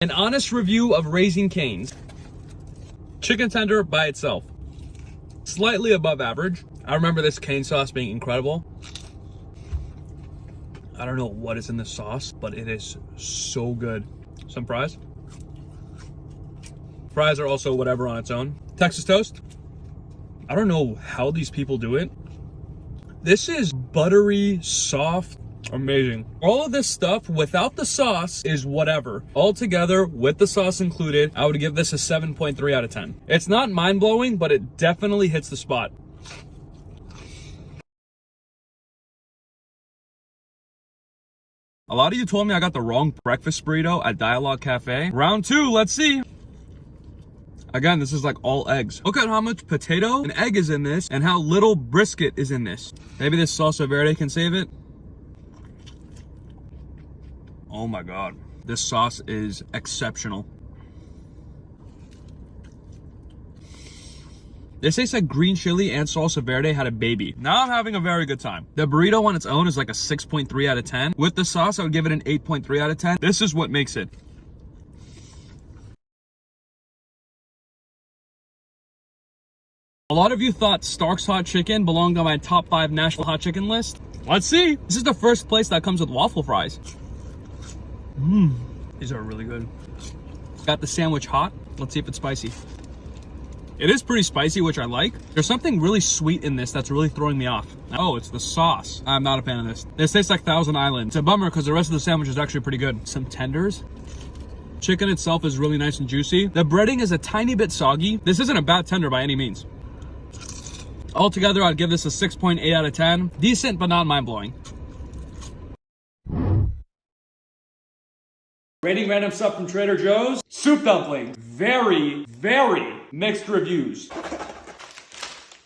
An honest review of Raising Cane's. Chicken tender by itself, slightly above average. I remember this cane sauce being incredible. I don't know what is in the sauce, but it is so good. Some fries. Fries are also whatever on its own. Texas toast. I don't know how these people do it. This is buttery, soft, amazing. All of this stuff without the sauce is whatever. All together with the sauce included, I would give this a 7.3 out of 10. It's not mind-blowing, but it definitely hits the spot. A lot of you told me I got the wrong breakfast burrito at Dialogue Cafe. Round 2, let's see. Again, this is like all eggs. Look at how much potato and egg is in this and how little brisket is in this. Maybe this salsa verde can save it. Oh my God, this sauce is exceptional. This tastes like green chili and salsa verde had a baby. Now I'm having a very good time. The burrito on its own is like a 6.3 out of 10. With the sauce, I would give it an 8.3 out of 10. This is what makes it. A lot of you thought Stark's Hot Chicken belonged on my top 5 national hot chicken list. Let's see. This is the first place that comes with waffle fries. These are really good. Got the sandwich hot. Let's see if it's spicy. It is pretty spicy, which I like. There's something really sweet in this that's really throwing me off. Oh, it's the sauce. I'm not a fan of this. This tastes like Thousand Island. It's a bummer because the rest of the sandwich is actually pretty good. Some tenders. Chicken itself is really nice and juicy. The breading is a tiny bit soggy. This isn't a bad tender by any means. Altogether, I'd give this a 6.8 out of 10. Decent, but not mind-blowing. Rating random stuff from Trader Joe's. Soup dumpling. Very, very mixed reviews.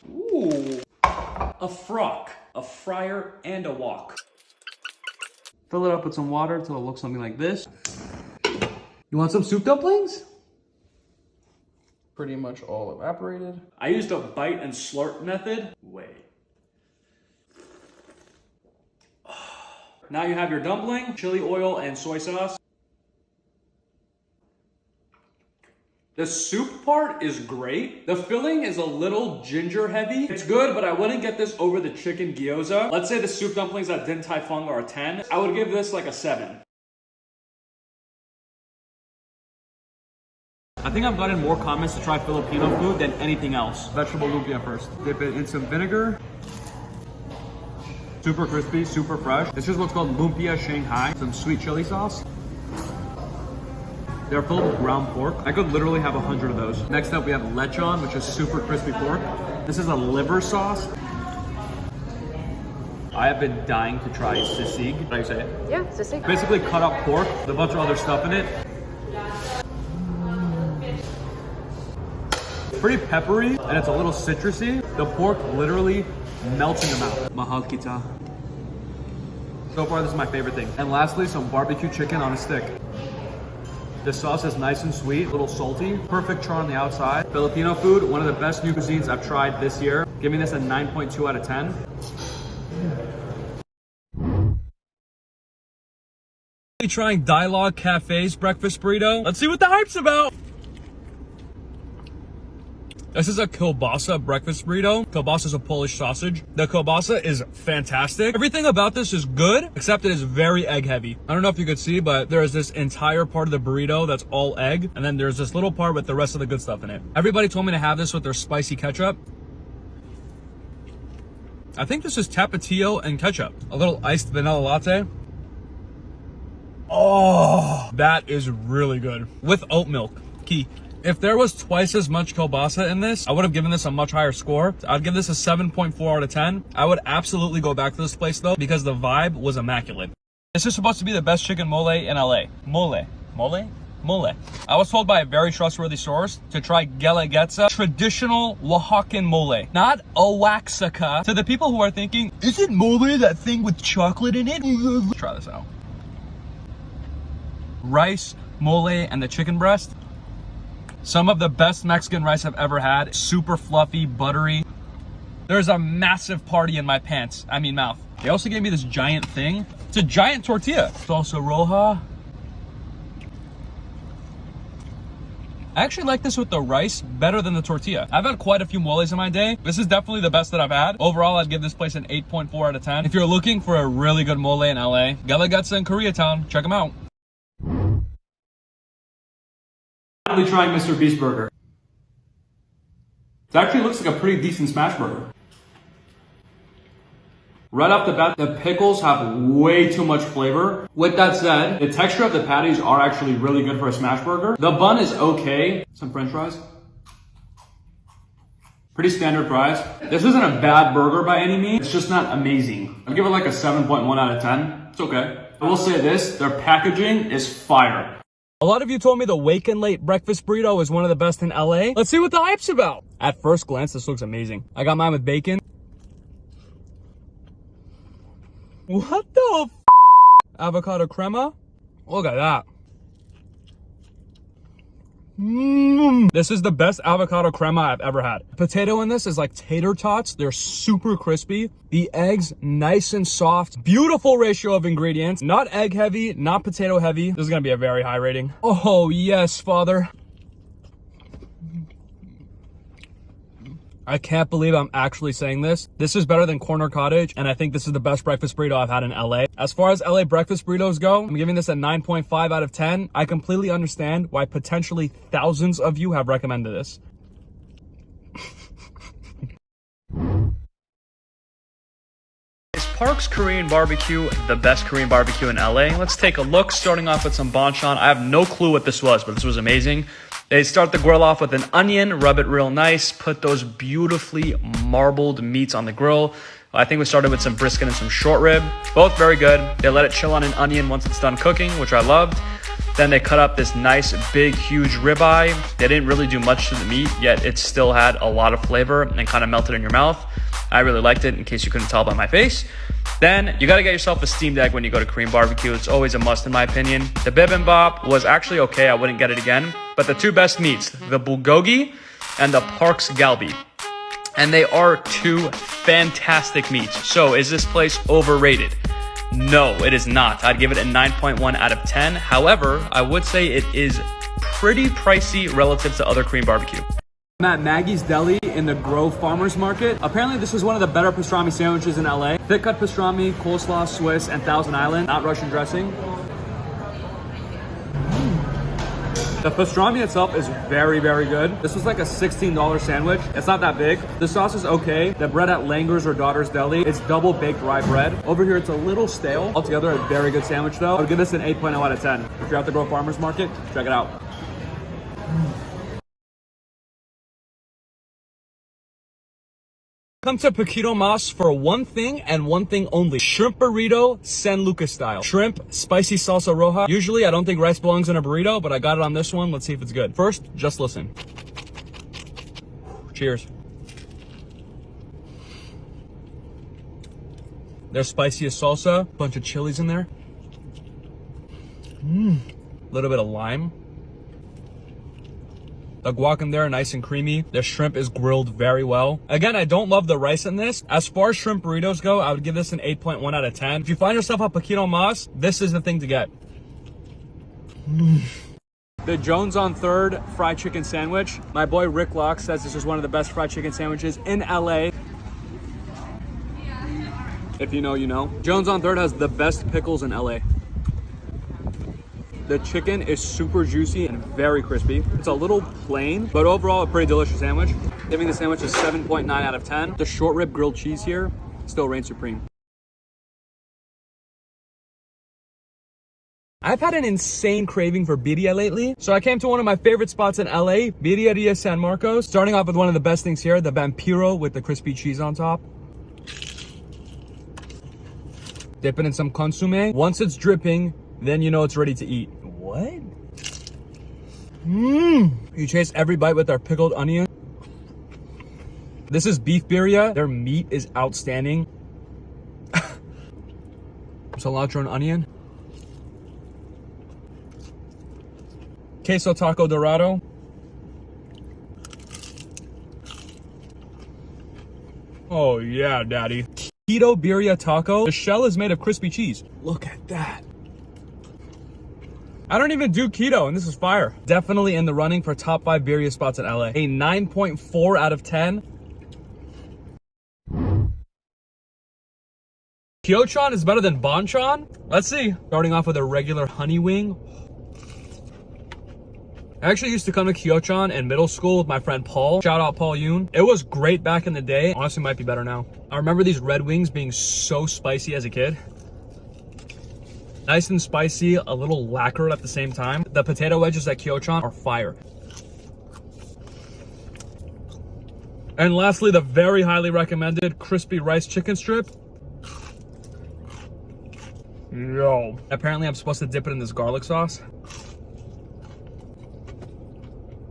Ooh. A frock, a fryer, and a wok. Fill it up with some water until it looks something like this. You want some soup dumplings? Pretty much all evaporated. I used a bite and slurp method. Wait. Now you have your dumpling, chili oil, and soy sauce. The soup part is great. The filling is a little ginger heavy. It's good, but I wouldn't get this over the chicken gyoza. Let's say the soup dumplings at Din Tai Fung are a 10. I would give this like a 7. I think I've gotten more comments to try Filipino food than anything else. Vegetable lumpia first. Dip it in some vinegar. Super crispy, super fresh. This is what's called lumpia Shanghai. Some sweet chili sauce. They're filled with ground pork. I could literally have 100 of those. Next up, we have lechon, which is super crispy pork. This is a liver sauce. I have been dying to try sisig. How do you say it? Yeah, sisig. Basically cut up pork with a bunch of other stuff in it. Pretty peppery, and it's a little citrusy. The pork literally melts in the mouth. Mahal kita. So far, this is my favorite thing. And lastly, some barbecue chicken on a stick. The sauce is nice and sweet, a little salty, perfect char on the outside. Filipino food, one of the best new cuisines I've tried this year. Giving this a 9.2 out of 10. Trying Dialogue Cafe's breakfast burrito. Let's see what the hype's about. This is a kielbasa breakfast burrito. Kielbasa is a Polish sausage. The kielbasa is fantastic. Everything about this is good, except it is very egg heavy. I don't know if you could see, but there is this entire part of the burrito that's all egg. And then there's this little part with the rest of the good stuff in it. Everybody told me to have this with their spicy ketchup. I think this is tapatio and ketchup. A little iced vanilla latte. Oh, that is really good. With oat milk, key. If there was twice as much kielbasa in this, I would have given this a much higher score. I'd give this a 7.4 out of 10. I would absolutely go back to this place though, because the vibe was immaculate. This is supposed to be the best chicken mole in LA. Mole. I was told by a very trustworthy source to try Kielbasa, traditional Oaxacan mole, not Oaxacan. To the people who are thinking, isn't mole that thing with chocolate in it? Let's try this out. Rice, mole, and the chicken breast. Some of the best Mexican rice I've ever had. Super fluffy, buttery. There's a massive party in my pants. I mean mouth. They also gave me this giant thing. It's a giant tortilla. Salsa roja. I actually like this with the rice better than the tortilla. I've had quite a few moles in my day. This is definitely the best that I've had. Overall, I'd give this place an 8.4 out of 10. If you're looking for a really good mole in LA, Galagatsa in Koreatown, check them out. Finally trying MrBeast Burger. It actually looks like a pretty decent smash burger. Right off the bat, the pickles have way too much flavor. With that said, the texture of the patties are actually really good for a smash burger. The bun is okay. Some french fries. Pretty standard fries. This isn't a bad burger by any means. It's just not amazing. I'd give it like a 7.1 out of 10. It's okay. I will say this, their packaging is fire. A lot of you told me the Wake and Late breakfast burrito is one of the best in LA. Let's see what the hype's about. At first glance, this looks amazing. I got mine with bacon. What the f? Avocado crema? Look at that. This is the best avocado crema I've ever had. Potato in this is like tater tots. They're super crispy. The eggs, nice and soft. Beautiful ratio of ingredients. Not egg heavy, not potato heavy. This is gonna be a very high rating. Oh, yes, Father. I can't believe I'm actually saying this. This is better than Corner Cottage, and I think this is the best breakfast burrito I've had in LA. As far as LA breakfast burritos go, I'm giving this a 9.5 out of 10. I completely understand why potentially thousands of you have recommended this. Is Park's Korean BBQ the best Korean barbecue in LA? Let's take a look, starting off with some banchan. I have no clue what this was, but this was amazing. They start the grill off with an onion, rub it real nice, put those beautifully marbled meats on the grill. I think we started with some brisket and some short rib, both very good. They let it chill on an onion once it's done cooking, which I loved. Then they cut up this nice, big, huge ribeye. They didn't really do much to the meat, yet it still had a lot of flavor and kind of melted in your mouth. I really liked it, in case you couldn't tell by my face. Then you gotta get yourself a steamed egg when you go to Korean barbecue. It's always a must in my opinion. The bibimbap was actually okay, I wouldn't get it again. But the two best meats, the bulgogi and the Park's galbi. And they are two fantastic meats. So is this place overrated? No, it is not. I'd give it a 9.1 out of 10. However, I would say it is pretty pricey relative to other Korean barbecue. I'm at Maggie's Deli in the Grove Farmers Market. Apparently this is one of the better pastrami sandwiches in LA. Thick cut pastrami, coleslaw, Swiss, and Thousand Island, not Russian dressing. The pastrami itself is very, very good. This was like a $16 sandwich. It's not that big. The sauce is okay. The bread at Langer's or Daughter's Deli, it's double baked rye bread. Over here, it's a little stale. Altogether, a very good sandwich though. I would give this an 8.0 out of 10. If you're at the Grove Farmers Market, check it out. Come to Paquito Mas for one thing and one thing only. Shrimp burrito, San Lucas style. Shrimp, spicy salsa roja. Usually I don't think rice belongs in a burrito, but I got it on this one. Let's see if it's good. First, just listen. Cheers. There's spiciest salsa, bunch of chilies in there. A little bit of lime. The guac in there, nice and creamy. The shrimp is grilled very well. Again, I don't love the rice in this. As far as shrimp burritos go, I would give this an 8.1 out of 10. If you find yourself at Paquito Mas, this is the thing to get. The Jones on Third fried chicken sandwich. My boy Rick Locke says this is one of the best fried chicken sandwiches in LA. If you know, you know. Jones on Third has the best pickles in LA. The chicken is super juicy and very crispy. It's a little plain, but overall a pretty delicious sandwich. Giving the sandwich a 7.9 out of 10. The short rib grilled cheese here still reigns supreme. I've had an insane craving for birria lately, so I came to one of my favorite spots in LA, Birria San Marcos. Starting off with one of the best things here, the vampiro with the crispy cheese on top. Dip it in some consomme. Once it's dripping, then you know it's ready to eat. What? You chase every bite with our pickled onion. This is beef birria. Their meat is outstanding. Cilantro and onion. Queso taco dorado. Oh yeah, daddy. Keto birria taco. The shell is made of crispy cheese. Look at that. I don't even do keto, and this is fire. Definitely in the running for top 5 birria spots in LA. A 9.4 out of 10. KyoChon is better than Bonchon? Let's see. Starting off with a regular honey wing. I actually used to come to KyoChon in middle school with my friend Paul. Shout out Paul Yoon. It was great back in the day. Honestly, might be better now. I remember these red wings being so spicy as a kid. Nice and spicy, a little lacquered at the same time. The potato wedges at KyoChon are fire. And lastly, the very highly recommended crispy rice chicken strip. Yo. Apparently I'm supposed to dip it in this garlic sauce.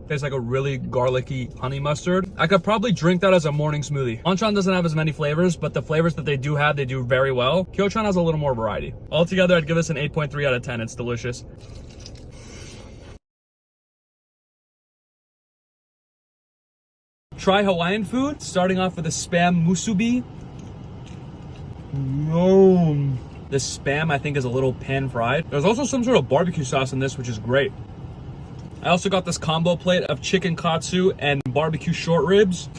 Tastes like a really garlicky honey mustard. I could probably drink that as a morning smoothie. Bonchon doesn't have as many flavors, but the flavors that they do have, they do very well. KyoChon has a little more variety. Altogether, I'd give this an 8.3 out of 10. It's delicious. Try Hawaiian food, starting off with a spam musubi. Yum. The spam, I think, is a little pan fried. There's also some sort of barbecue sauce in this, which is great. I also got this combo plate of chicken katsu and barbecue short ribs.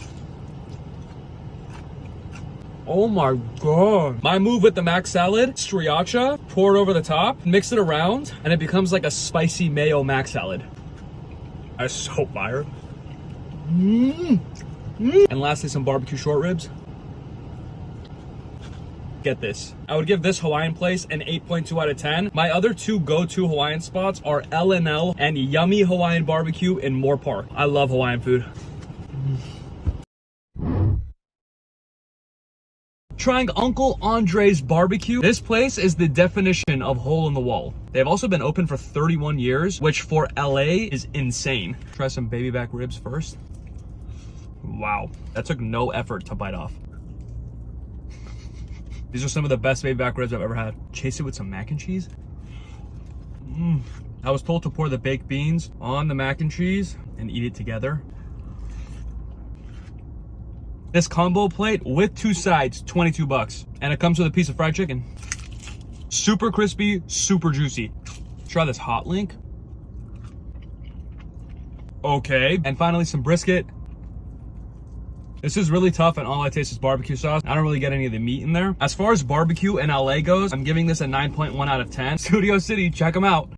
Oh my God. My move with the mac salad, sriracha, pour it over the top, mix it around, and it becomes like a spicy mayo mac salad. That's so fire. And lastly, some barbecue short ribs. Get this. I would give this Hawaiian place an 8.2 out of 10. My other two go-to Hawaiian spots are L&L and Yummy Hawaiian Barbecue in Moore Park. I love Hawaiian food. Trying Uncle Andre's Barbecue. This place is the definition of hole in the wall. They've also been open for 31 years, which for LA is insane. Try some baby back ribs first. Wow, that took no effort to bite off. These are some of the best baby back ribs I've ever had. Chase it with some mac and cheese. I was told to pour the baked beans on the mac and cheese and eat it together. This combo plate with 2 sides, 22 bucks. And it comes with a piece of fried chicken. Super crispy, super juicy. Try this hot link. Okay. And finally, some brisket. This is really tough, and all I taste is barbecue sauce. I don't really get any of the meat in there. As far as barbecue in LA goes, I'm giving this a 9.1 out of 10. Studio City, check them out.